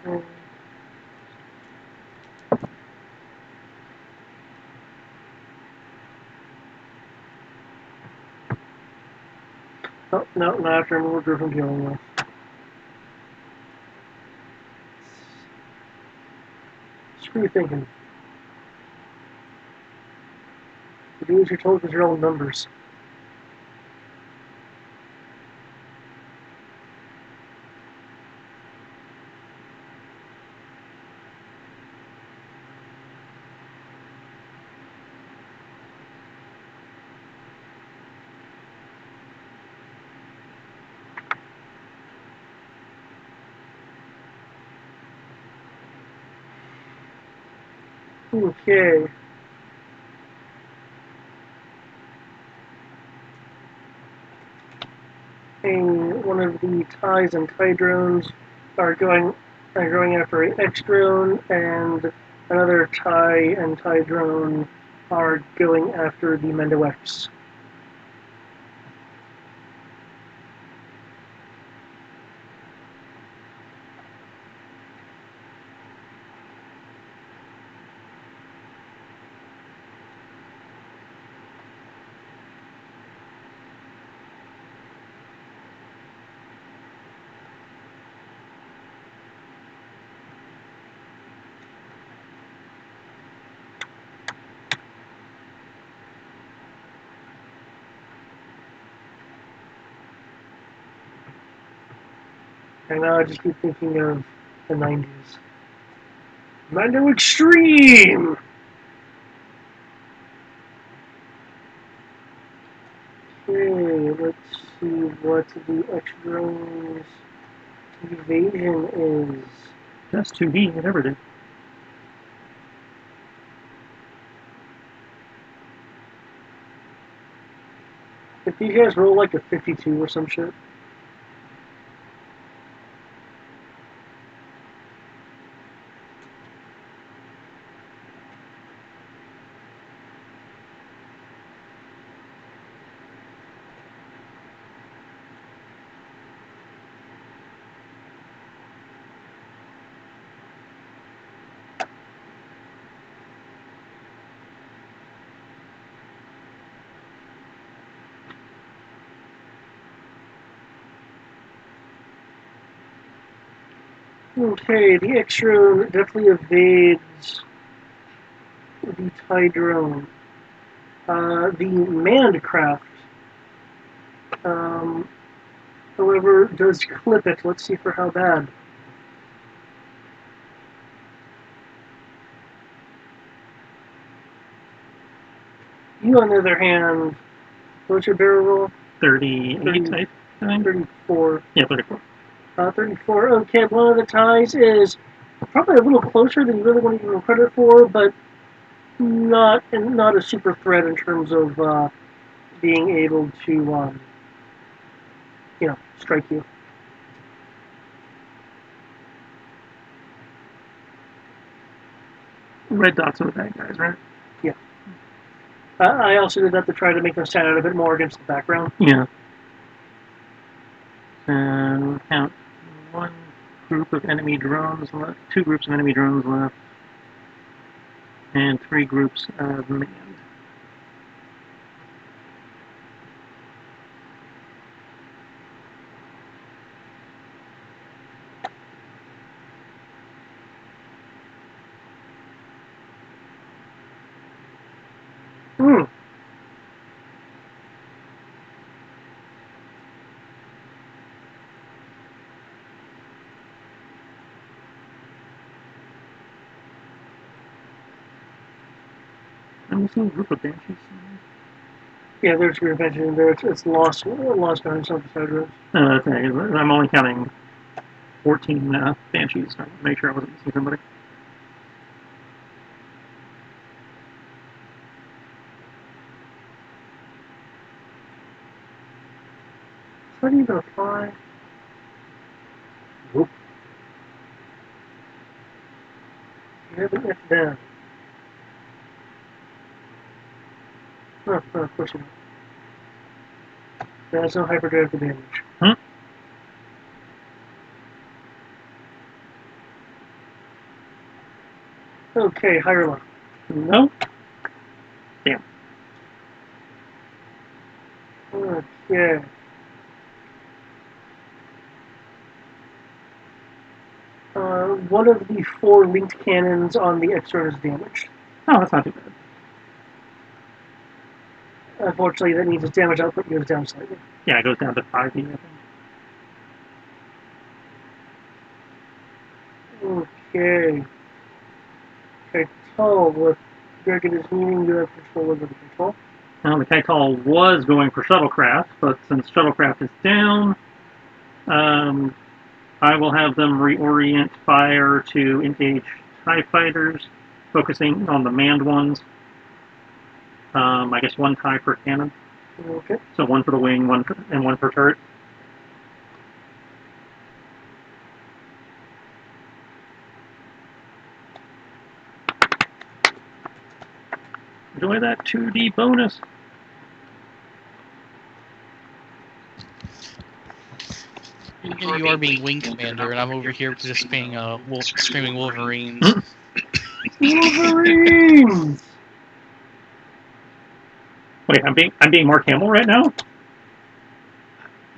Okay. Oh, no, not after I'm order from dealing with. Screw thinking. You do as you're told because you're all numbers. Okay. And one of the ties and tie drones are going after an X drone, and another tie and tie drone are going after the Mendo X. And now I just keep thinking of the 90s. Mendo Extreme! Okay, let's see what the X drone's evasion is. That's 2D, whatever it is. If these guys roll like a 52 or some shit. Okay, the X drone definitely evades the TIE drone. The manned craft, um, however, does clip it. Let's see for how bad. You, on the other hand, what's your barrel roll? 38, I think. 34. Yeah, 34. 34. Okay, one of the ties is probably a little closer than you really want to give him credit for, but not a super threat in terms of being able to, strike you. Red dots are the bad guys, right? Yeah. I also did that to try to make them stand out a bit more against the background. Yeah. And count one group of enemy drones left, 2 groups of enemy drones left, and 3 groups of manned. Hmm. I'm missing a group of banshees. Yeah, there's your mention there. It's lost behind some side roads. Okay, I'm only counting 14 banshees. So I want to make sure I wasn't missing somebody. Is that even a fly? Nope. You have an F down. Oh, of course you don't. That's no hyperdrive to damage. Hmm? Okay, higher level. Nope. Okay. One of the 4 linked cannons on the X-Drone is damaged. Oh, that's not too bad. Unfortunately, that means its damage output goes down slightly. Yeah, it goes down to 5 I think. Okay. Okay, Tull, with Greg and his meeting, you have control over the control. Now, the Kaital was going for shuttlecraft, but since shuttlecraft is down, I will have them reorient fire to engage TIE fighters, focusing on the manned ones. I guess 1 TIE per cannon. Okay. So 1 for the wing, 1 and 1 per turret. Enjoy that 2D bonus. You are being Wing Commander, and I'm over here just being Screaming Wolverines. Wolverines! Wait, I'm being Mark Hamill right now?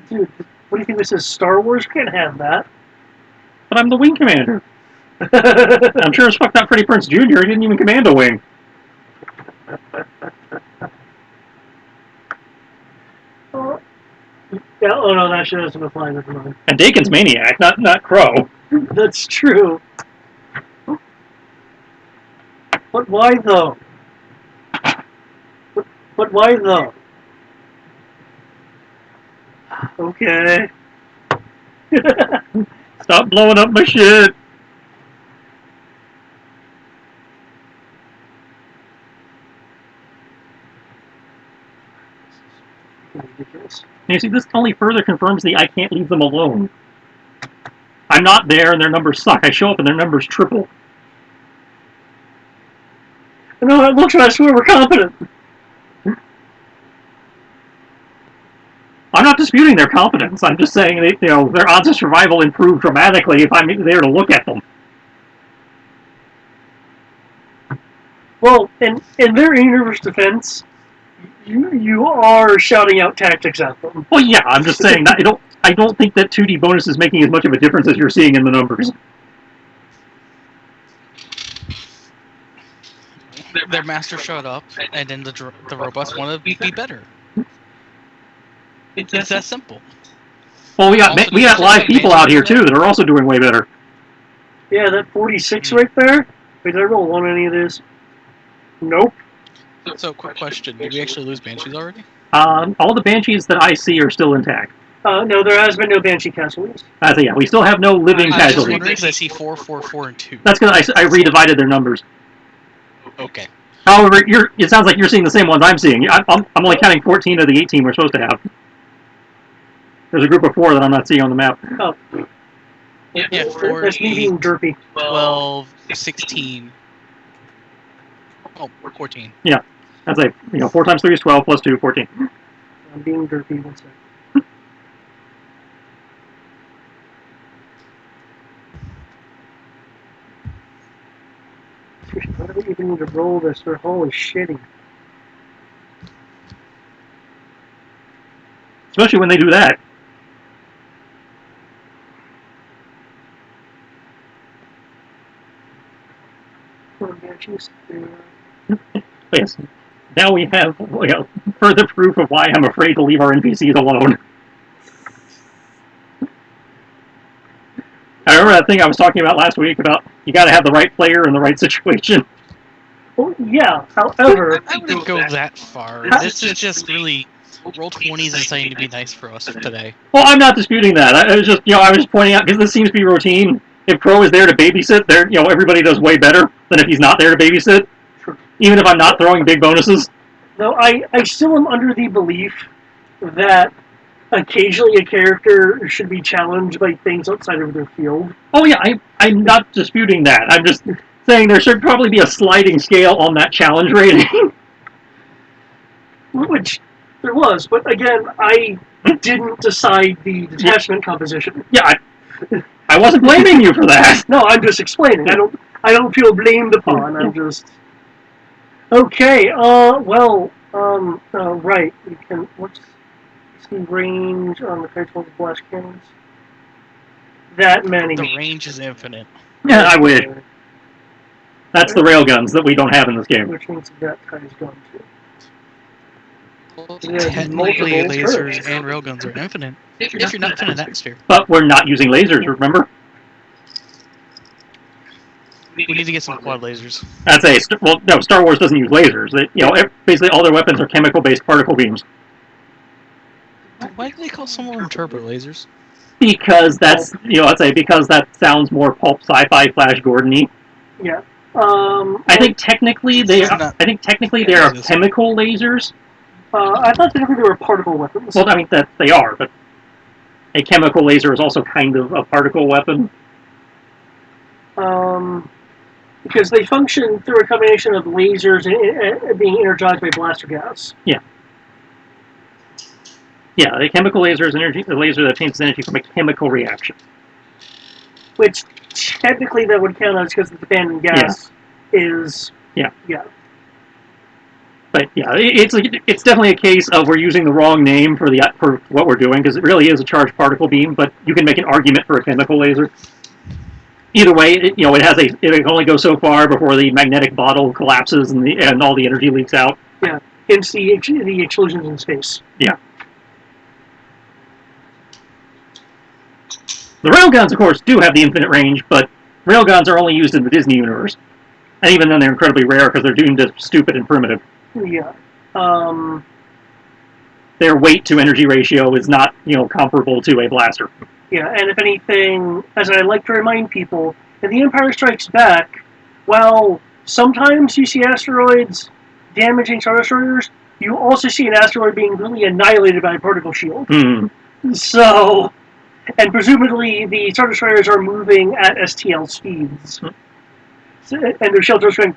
Dude, what do you think this is? Star Wars? We can't have that. But I'm the Wing Commander. I'm sure as fuck not Freddie Prinze Jr. He didn't even command a wing. Yeah, oh no, that shit doesn't apply. Never mind. And Dakin's Maniac, not Crow. That's true. But why though? But why though? Okay. Stop blowing up my shit. Ridiculous. You see, this only further confirms the I can't leave them alone. I'm not there and their numbers suck. I show up and their numbers triple. No, it looks I swear we're competent. I'm not disputing their competence. I'm just saying that, their odds of survival improve dramatically if I'm there to look at them. Well, in their universe defense, you are shouting out tactics at them. Well, yeah, I'm just saying that I don't think that 2D bonus is making as much of a difference as you're seeing in the numbers. Their master showed up, and then the robots want to be better. It's that simple. Well, we got live people out here too that are also doing way better. Yeah, that 46 right there. Wait, did I roll 1 on any of this? Nope. So, quick question: did we actually lose Banshees already? All the Banshees that I see are still intact. No, there has been no Banshee casualties. Yeah, we still have no living I was just casualties. wondering because I see 4, 4, 4, and 2. That's because I redivided their numbers. Okay. However, it sounds like you're seeing the same ones I'm seeing. I'm only counting 14 of the 18 we're supposed to have. There's a group of 4 that I'm not seeing on the map. Oh. Yeah, 4, That's me being derpy. 12, 16. Oh, 14. Yeah. That's like, 4 times 3 is 12, plus 2, 14. I'm being derpy. One second. Why do we even need to roll this? They're holy shitty. Especially when they do that. Yes. Now we have further proof of why I'm afraid to leave our NPCs alone. I remember that thing I was talking about last week about you got to have the right player in the right situation. Well, yeah. However, I wouldn't go that far. This is just really Roll20 is deciding to be nice for us today. Well, I'm not disputing that. I was just, I was pointing out because this seems to be routine. If Crow is there to babysit, everybody does way better than if he's not there to babysit. Even if I'm not throwing big bonuses. No, I still am under the belief that occasionally a character should be challenged by things outside of their field. Oh yeah, I'm not disputing that. I'm just saying there should probably be a sliding scale on that challenge rating. Which there was, but again, I didn't decide the detachment composition. Yeah, I wasn't blaming you for that. No, I'm just explaining. I don't feel blamed upon. I'm just okay. Right. We can. What's the range on the Titan's blast cannons? That many. The range is infinite. Yeah, I wish. That's the railguns that we don't have in this game. Which means that tie is going to. Technically, lasers and railguns are infinite. If you're not in an atmosphere. But we're not using lasers, remember? We need to get some quad lasers. That's no, Star Wars doesn't use lasers. Basically all their weapons are chemical-based particle beams. Why do they call some of them turbo lasers? Because that's, because that sounds more pulp sci-fi Flash Gordon-y. Yeah. I think technically they are chemical lasers. I thought technically they were particle weapons. Well, I mean that they are, but a chemical laser is also kind of a particle weapon. Because they function through a combination of lasers being energized by blaster gas. Yeah. Yeah, a chemical laser is a laser that obtains energy from a chemical reaction. Which technically that would count as because the abandoned gas is. Yeah. Yeah. But yeah, it's definitely a case of we're using the wrong name for what we're doing because it really is a charged particle beam, but you can make an argument for a chemical laser. Either way, it can only go so far before the magnetic bottle collapses and all the energy leaks out. Yeah, hence the explosions in space. Yeah. The railguns, of course, do have the infinite range, but railguns are only used in the Disney universe, and even then they're incredibly rare because they're doomed to stupid and primitive. Yeah. Their weight to energy ratio is not comparable to a blaster. Yeah, and if anything, as I like to remind people, in The Empire Strikes Back, while sometimes you see asteroids damaging Star Destroyers, you also see an asteroid being really annihilated by a particle shield. Mm. So, and presumably the Star Destroyers are moving at STL speeds. So, and their shields are going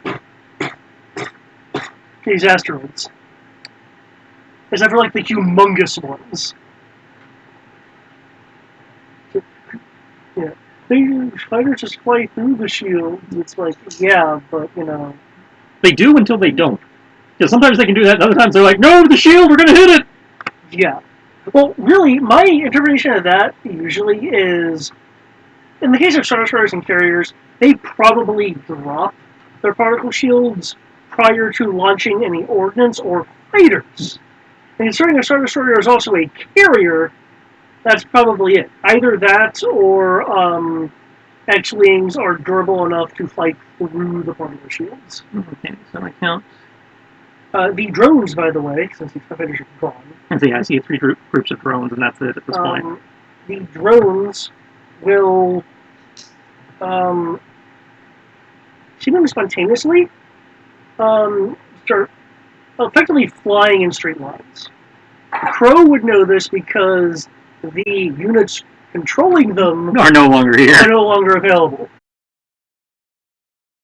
these asteroids. Except for like the humongous ones. Yeah. The fighters just fly through the shield. It's like, yeah, but They do until they don't. Because sometimes they can do that, and other times they're like, no, the shield, we're gonna hit it! Yeah. Well, really, my interpretation of that usually is, in the case of Star Destroyers and carriers, they probably drop their particle shields prior to launching any ordnance or fighters. And considering a Star Destroyer is also a carrier, that's probably it. Either that or X-Wings are durable enough to fight through the particle shields. Okay, so I count. The drones, by the way, since the fighters are gone. I see 3 groups of drones, and that's it at this point. The drones will seemingly spontaneously start effectively flying in straight lines. Crow would know this because the units controlling them are no longer here. Are no longer available.